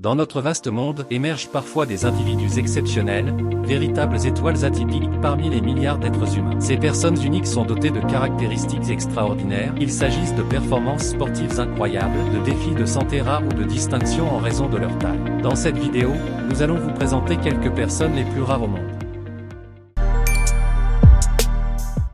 Dans notre vaste monde, émergent parfois des individus exceptionnels, véritables étoiles atypiques parmi les milliards d'êtres humains. Ces personnes uniques sont dotées de caractéristiques extraordinaires, qu'il s'agisse de performances sportives incroyables, de défis de santé rares ou de distinctions en raison de leur taille. Dans cette vidéo, nous allons vous présenter quelques personnes les plus rares au monde.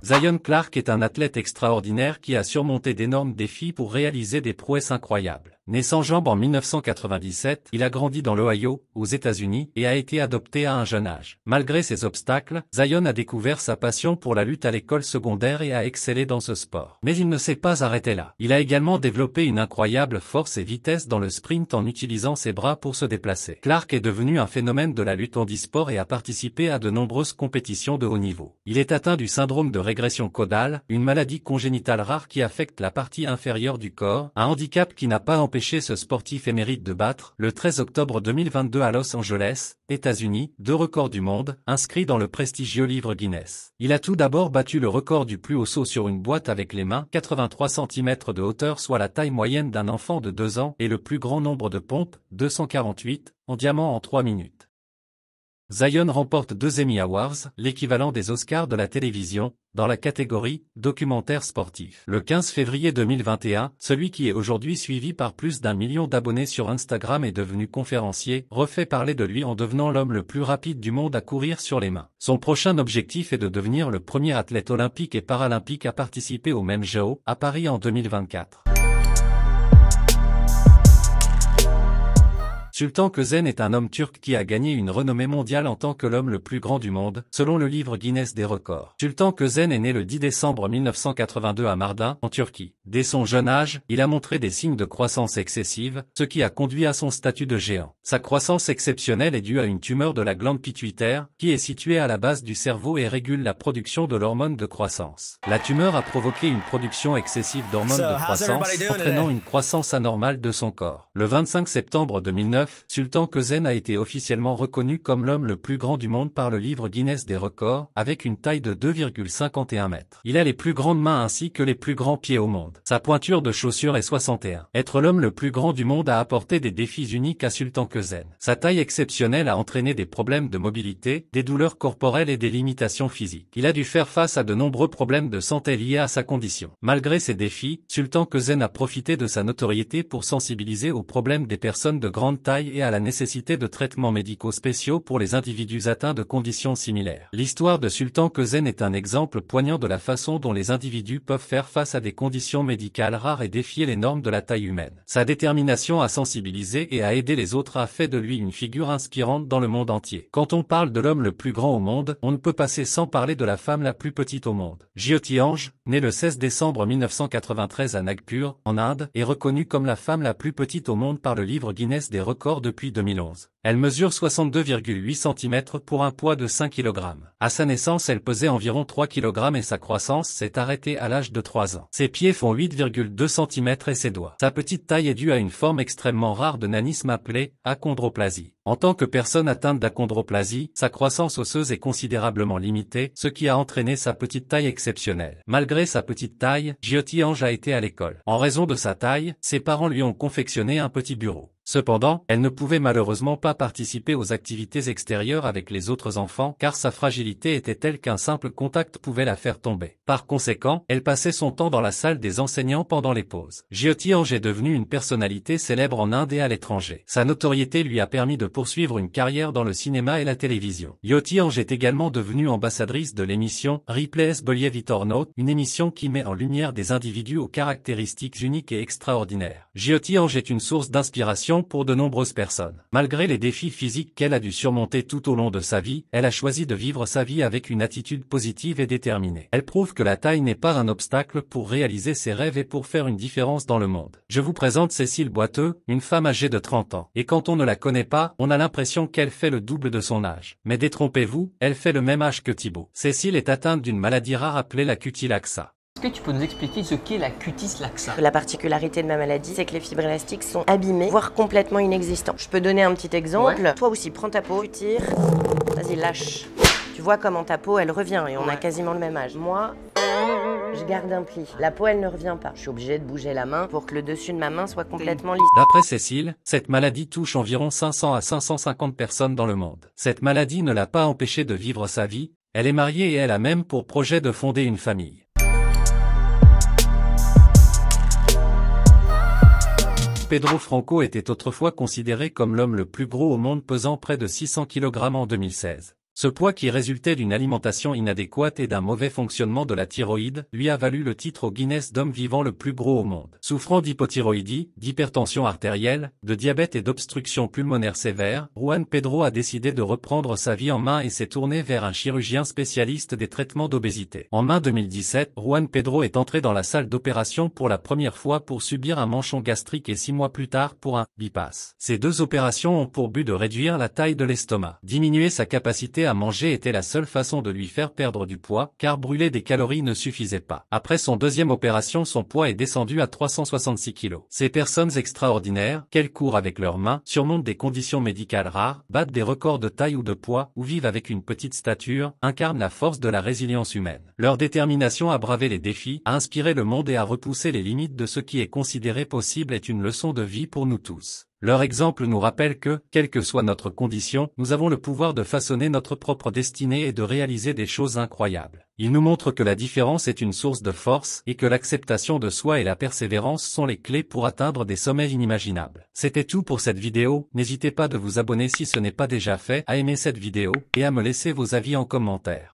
Zion Clark est un athlète extraordinaire qui a surmonté d'énormes défis pour réaliser des prouesses incroyables. Né sans jambes en 1997, il a grandi dans l'Ohio, aux États-Unis, et a été adopté à un jeune âge. Malgré ces obstacles, Zion a découvert sa passion pour la lutte à l'école secondaire et a excellé dans ce sport. Mais il ne s'est pas arrêté là. Il a également développé une incroyable force et vitesse dans le sprint en utilisant ses bras pour se déplacer. Clark est devenu un phénomène de la lutte handisport et a participé à de nombreuses compétitions de haut niveau. Il est atteint du syndrome de régression caudale, une maladie congénitale rare qui affecte la partie inférieure du corps, un handicap qui n'a pas empêché ce sportif émérite de battre, le 13 octobre 2022 à Los Angeles, États-Unis, 2 records du monde, inscrits dans le prestigieux livre Guinness. Il a tout d'abord battu le record du plus haut saut sur une boîte avec les mains, 83 cm de hauteur soit la taille moyenne d'un enfant de 2 ans, et le plus grand nombre de pompes, 248, en diamant en 3 minutes. Zion remporte 2 Emmy Awards, l'équivalent des Oscars de la télévision, dans la catégorie « Documentaire sportif ». Le 15 février 2021, celui qui est aujourd'hui suivi par plus d'1 million d'abonnés sur Instagram est devenu conférencier, refait parler de lui en devenant l'homme le plus rapide du monde à courir sur les mains. Son prochain objectif est de devenir le premier athlète olympique et paralympique à participer aux mêmes Jeux, à Paris en 2024. Sultan Kösen est un homme turc qui a gagné une renommée mondiale en tant que l'homme le plus grand du monde, selon le livre Guinness des records. Sultan Kösen est né le 10 décembre 1982 à Mardin, en Turquie. Dès son jeune âge, il a montré des signes de croissance excessive, ce qui a conduit à son statut de géant. Sa croissance exceptionnelle est due à une tumeur de la glande pituitaire, qui est située à la base du cerveau et régule la production de l'hormone de croissance. La tumeur a provoqué une production excessive d'hormones de croissance, entraînant une croissance anormale de son corps. Le 25 septembre 2009, Sultan Kösen a été officiellement reconnu comme l'homme le plus grand du monde par le livre Guinness des records, avec une taille de 2,51 mètres. Il a les plus grandes mains ainsi que les plus grands pieds au monde. Sa pointure de chaussure est 61. Être l'homme le plus grand du monde a apporté des défis uniques à Sultan Kösen. Sa taille exceptionnelle a entraîné des problèmes de mobilité, des douleurs corporelles et des limitations physiques. Il a dû faire face à de nombreux problèmes de santé liés à sa condition. Malgré ces défis, Sultan Kösen a profité de sa notoriété pour sensibiliser aux problèmes des personnes de grande taille et à la nécessité de traitements médicaux spéciaux pour les individus atteints de conditions similaires. L'histoire de Sultan Kösen est un exemple poignant de la façon dont les individus peuvent faire face à des conditions médicales rares et défier les normes de la taille humaine. Sa détermination à sensibiliser et à aider les autres a fait de lui une figure inspirante dans le monde entier. Quand on parle de l'homme le plus grand au monde, on ne peut passer sans parler de la femme la plus petite au monde. Jyoti Ange, née le 16 décembre 1993 à Nagpur, en Inde, est reconnue comme la femme la plus petite au monde par le livre Guinness des records depuis 2011. Elle mesure 62,8 cm pour un poids de 5 kg. À sa naissance, elle pesait environ 3 kg et sa croissance s'est arrêtée à l'âge de 3 ans. Ses pieds font 8,2 cm et ses doigts. Sa petite taille est due à une forme extrêmement rare de nanisme appelée achondroplasie. En tant que personne atteinte d'achondroplasie, sa croissance osseuse est considérablement limitée, ce qui a entraîné sa petite taille exceptionnelle. Malgré sa petite taille, Jyoti Ange a été à l'école. En raison de sa taille, ses parents lui ont confectionné un petit bureau. Cependant, elle ne pouvait malheureusement pas participer aux activités extérieures avec les autres enfants car sa fragilité était telle qu'un simple contact pouvait la faire tomber. Par conséquent, elle passait son temps dans la salle des enseignants pendant les pauses. Jyoti Ange est devenue une personnalité célèbre en Inde et à l'étranger. Sa notoriété lui a permis de poursuivre une carrière dans le cinéma et la télévision. Jyoti Ange est également devenue ambassadrice de l'émission Replace Believe It or Not, une émission qui met en lumière des individus aux caractéristiques uniques et extraordinaires. Jyoti Ange est une source d'inspiration pour de nombreuses personnes. Malgré les défis physiques qu'elle a dû surmonter tout au long de sa vie, elle a choisi de vivre sa vie avec une attitude positive et déterminée. Elle prouve que la taille n'est pas un obstacle pour réaliser ses rêves et pour faire une différence dans le monde. Je vous présente Cécile Boiteux, une femme âgée de 30 ans. Et quand on ne la connaît pas, on a l'impression qu'elle fait le double de son âge. Mais détrompez-vous, elle fait le même âge que Thibaut. Cécile est atteinte d'une maladie rare appelée la cutie laxa. Est-ce que tu peux nous expliquer ce qu'est la cutis laxa? La particularité de ma maladie, c'est que les fibres élastiques sont abîmées, voire complètement inexistants. Je peux donner un petit exemple. Ouais. Toi aussi, prends ta peau, tu tires, vas-y, lâche. Tu vois comment ta peau, elle revient et on a quasiment le même âge. Moi, Je garde un pli. La peau, elle ne revient pas. Je suis obligée de bouger la main pour que le dessus de ma main soit complètement lisse. D'après Cécile, cette maladie touche environ 500 à 550 personnes dans le monde. Cette maladie ne l'a pas empêchée de vivre sa vie, elle est mariée et elle a même pour projet de fonder une famille. Pedro Franco était autrefois considéré comme l'homme le plus gros au monde, pesant près de 600 kg en 2016. Ce poids qui résultait d'une alimentation inadéquate et d'un mauvais fonctionnement de la thyroïde lui a valu le titre au Guinness d'homme vivant le plus gros au monde. Souffrant d'hypothyroïdie, d'hypertension artérielle, de diabète et d'obstruction pulmonaire sévère, Juan Pedro a décidé de reprendre sa vie en main et s'est tourné vers un chirurgien spécialiste des traitements d'obésité. En mai 2017, Juan Pedro est entré dans la salle d'opération pour la première fois pour subir un manchon gastrique et 6 mois plus tard pour un bypass. Ces deux opérations ont pour but de réduire la taille de l'estomac. Diminuer sa capacité à manger était la seule façon de lui faire perdre du poids, car brûler des calories ne suffisait pas. Après son deuxième opération, son poids est descendu à 366 kg. Ces personnes extraordinaires, qu'elles courent avec leurs mains, surmontent des conditions médicales rares, battent des records de taille ou de poids, ou vivent avec une petite stature, incarnent la force de la résilience humaine. Leur détermination à braver les défis, à inspirer le monde et à repousser les limites de ce qui est considéré possible est une leçon de vie pour nous tous. Leur exemple nous rappelle que, quelle que soit notre condition, nous avons le pouvoir de façonner notre propre destinée et de réaliser des choses incroyables. Ils nous montrent que la différence est une source de force et que l'acceptation de soi et la persévérance sont les clés pour atteindre des sommets inimaginables. C'était tout pour cette vidéo, n'hésitez pas de vous abonner si ce n'est pas déjà fait, à aimer cette vidéo et à me laisser vos avis en commentaire.